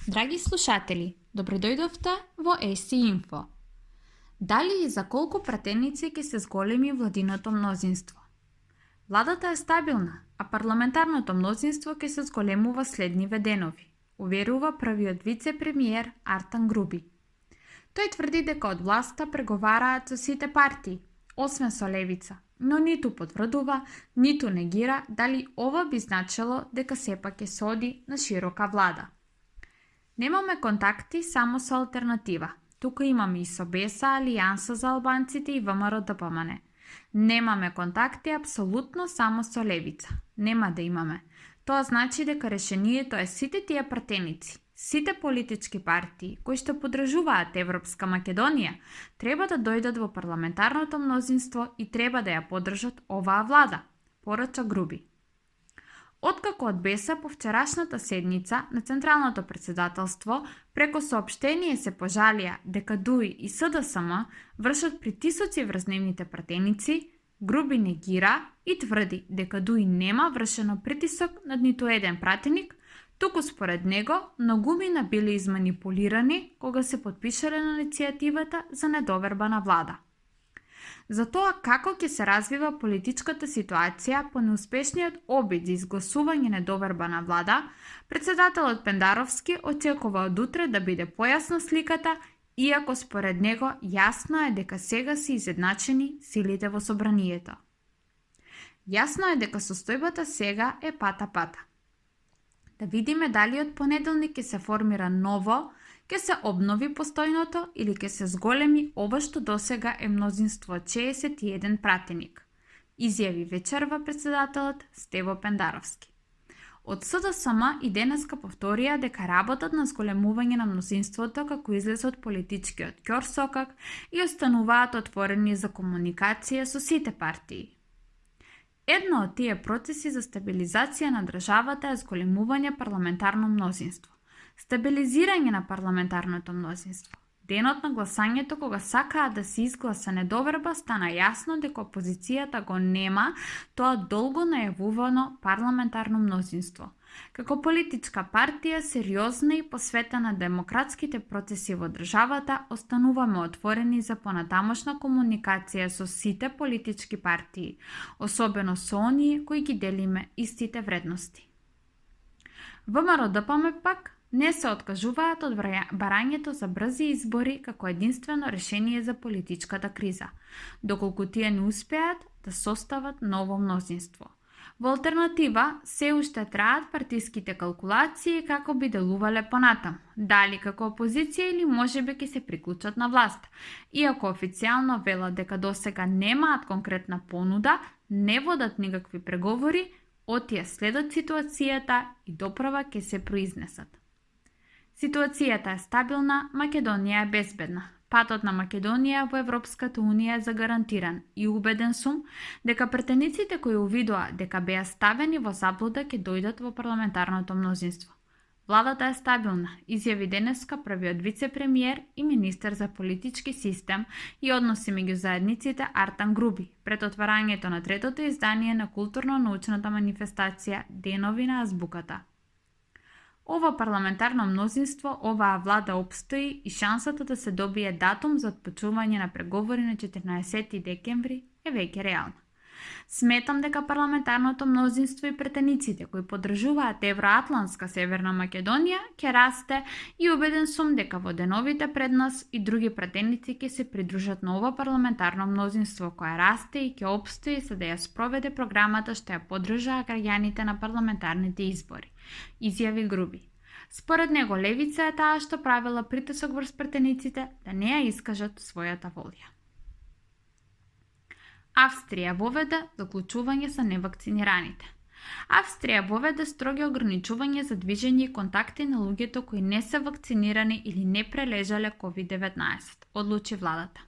Драги слушатели, добредојдовте во SC Info. Дали и за колку пратеници ќе се зголеми владиното мнозинство? Владата е стабилна, а парламентарното мнозинство ќе се зголемува следниве денови, уверува првиот вице-премиер Артан Груби. Тој тврди дека од власта преговараат со сите партии, освен со левица, но ниту потврдува, ниту негира дали ова би значело дека сепак ќе се оди на широка влада. Немаме контакти само со алтернатива. Тука имаме и со БЕСА, Алијанса за албанците и ВМРО-ДПМН. Немаме контакти апсолутно само со левица. Нема да имаме. Тоа значи дека решението е сите тие пратеници, сите политички партии кои што подржуваат Европска Македонија, треба да дојдат во парламентарното мнозинство и треба да ја подржат оваа влада, порача Груби. Откако од БЕСА по вчерашната седница на Централното председателство преко соопштение се пожалија дека ДУИ и СДСМ вршат притисоци врз нивните пратеници, Груби негира и тврди дека ДУИ нема вршено притисок над ниту еден пратеник, туку според него многумина биле изманипулирани кога се потпишале на иницијативата за недоверба на влада. За тоа како ќе се развива политичката ситуација по неуспешниот обид за изгласување недоверба на влада, председателот Пендаровски очекува од утре да биде појасна сликата, иако според него јасно е дека сега се изедначени силите во собранието. Јасно е дека состојбата сега е пата-пата. Да видиме дали од понеделник ќе се формира ново, ќе се обнови постојното или ќе се зголеми ова што досега е мнозинство 61 пратеник, изјави вечерва председателот Стево Пендаровски. Од СДСМ и денеска повторија дека работат на зголемување на мнозинството како излез од политичкиот ќорсокак и остануваат отворени за комуникација со сите партии. Едно од тие процеси за стабилизација на државата е зголемување парламентарно мнозинство. Стабилизирање на парламентарното мнозинство. Денот на гласањето кога сакаат да се изгласа недоверба стана јасно дека опозицијата го нема тоа долго најавувано парламентарно мнозинство. Како политичка партија сериозна и посветена демократските процеси во државата, остануваме отворени за понатамошна комуникација со сите политички партии, особено со оние кои ги делиме истите вредности. ВМРО-ДПМН пак не се откажуваат од барањето за брзи избори како единствено решение за политичката криза, доколку тие не успеат да состават ново мнозинство. Во алтернатива, се уште траат партиските калкулации како би делувале понатаму, дали како опозиција или можеби ќе се приклучат на власт. Иако официјално велат дека досега немаат конкретна понуда, не водат никакви преговори, отие следат ситуацијата и доправа ќе се произнесат. Ситуацијата е стабилна, Македонија е безбедна. Патот на Македонија во Европската Унија е загарантиран и убеден сум дека претениците кои увидоа дека беа ставени во заблуда ќе дојдат во парламентарното мнозинство. Владата е стабилна, изјави денеска првиот вице-премиер и министер за политички систем и односи меѓу заедниците Артан Груби пред отварањето на третото издание на културно-научната манифестација Денови на азбуката. Ова парламентарно мнозинство, оваа влада опстои и шансата да се добие датум за отпочнување на преговори на 14 декември е веќе реална. Сметам дека парламентарното мнозинство и претениците кои поддржуваат евроатлантска Северна Македонија ќе расте и убеден сум дека во деновите пред нас и други претеници ќе се придружат на ова парламентарно мнозинство кое расте и ќе опстои за да ја спроведе програмата што ја поддржаа граѓаните на парламентарните избори, изјави Груби. Според него левица е таа што правила притисок врз претениците да не ја искажат својата волја. Австрија воведе заклучување за невакцинираните. Австрија воведе строги ограничувања за движење и контакти на луѓето кои не се вакцинирани или не прележале COVID-19, одлучи владата.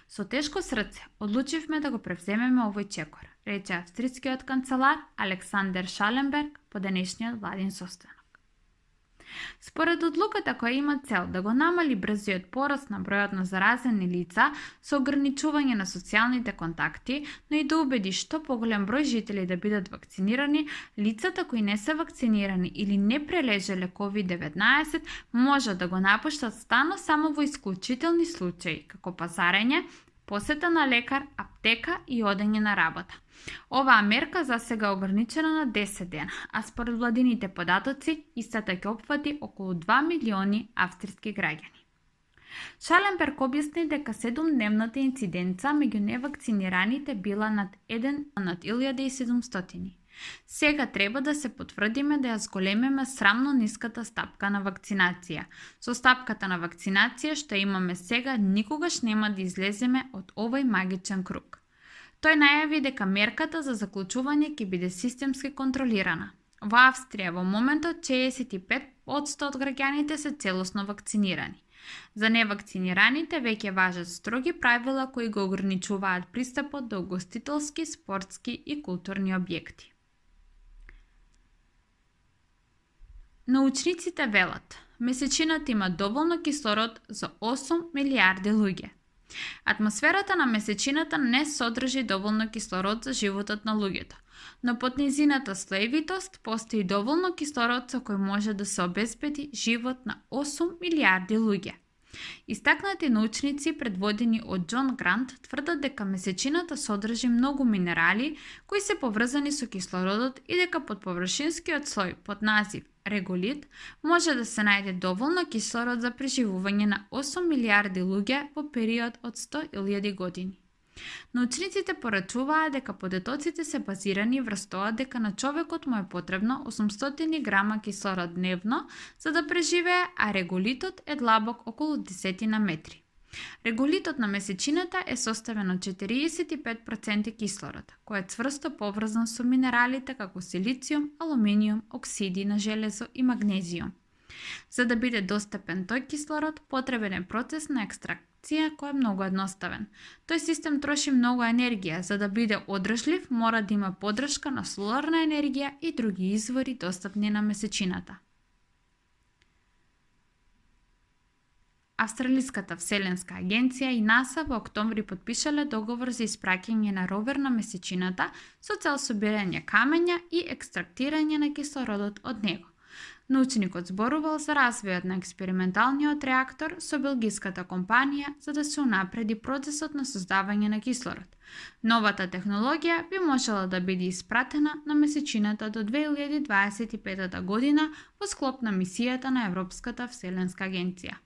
Со тешко срце одлучивме да го превземеме овој чекор, рече австрискиот канцелар Александер Шаленберг по денешниот владин состанок. Според одлуката која има цел да го намали брзиот пораст на бројот на заразени лица со ограничување на социјалните контакти, но и да убеди што поголем број жители да бидат вакцинирани, лицата кои не се вакцинирани или не прележеле COVID-19 може да го напуштат станот само во исклучителни случаи, како пазарење, посета на лекар, аптека и одење на работа. Оваа мерка за сега е ограничена на 10 дена, а според владините податоци, истата ќе опфати околу 2 милиони австрийски граѓани. Шаленберг објасни дека 7-дневната инциденца меѓу невакцинираните била над 1700. Сега треба да се потврдиме да ја зголемиме срамно ниската стапка на вакцинација. Со стапката на вакцинација што имаме сега, никогаш нема да излеземе од овој магичен круг. Тој најави дека мерката за заклучување ќе биде системски контролирана. Во Австрија во моментот 65% од граѓаните се целосно вакцинирани. За невакцинираните веќе важат строги правила кои го ограничуваат пристапот до угостителски, спортски и културни објекти. Научниците велат, месечината има доволно кислород за 8 милиарди луѓе. Атмосферата на месечината не содржи доволно кислород за животот на луѓето, но под низината слоевитост постои доволно кислород со кој може да се обезбеди живот на 8 милиарди луѓе. Истакнати научници предводени од Џон Грант тврдат дека месечината содржи многу минерали кои се поврзани со кислородот и дека под површинскиот слој под назив реголит може да се најде доволно кислород за преживување на 8 милиарди луѓе во период од 100.000 години. Научниците порачуваат дека податоците се базирани врз тоа дека на човекот му е потребно 800 грама кислород дневно за да преживее, а реголитот е длабок околу 10 метри. Реголитот на месечината е составен од 45% кислород, кој е цврсто поврзан со минералите како силициум, алуминиум, оксиди на железо и магнезиум. За да биде достапен тој кислород, потребен е процес на екстракција кој е многу едноставен. Тој систем троши многу енергија, за да биде одржлив мора да има поддршка на соларна енергија и други извори достапни на месечината. Австралиската вселенска агенција и НАСА во октомври потпишале договор за испраќање на ровер на месечината со цел собирање камења и екстрактирање на кислородот од него. Научникот зборувал за развојот на експерименталниот реактор со белгиската компанија за да се унапреди процесот на создавање на кислород. Новата технологија би можела да биде испратена на месечината до 2025 година во склоп на мисијата на Европската вселенска агенција.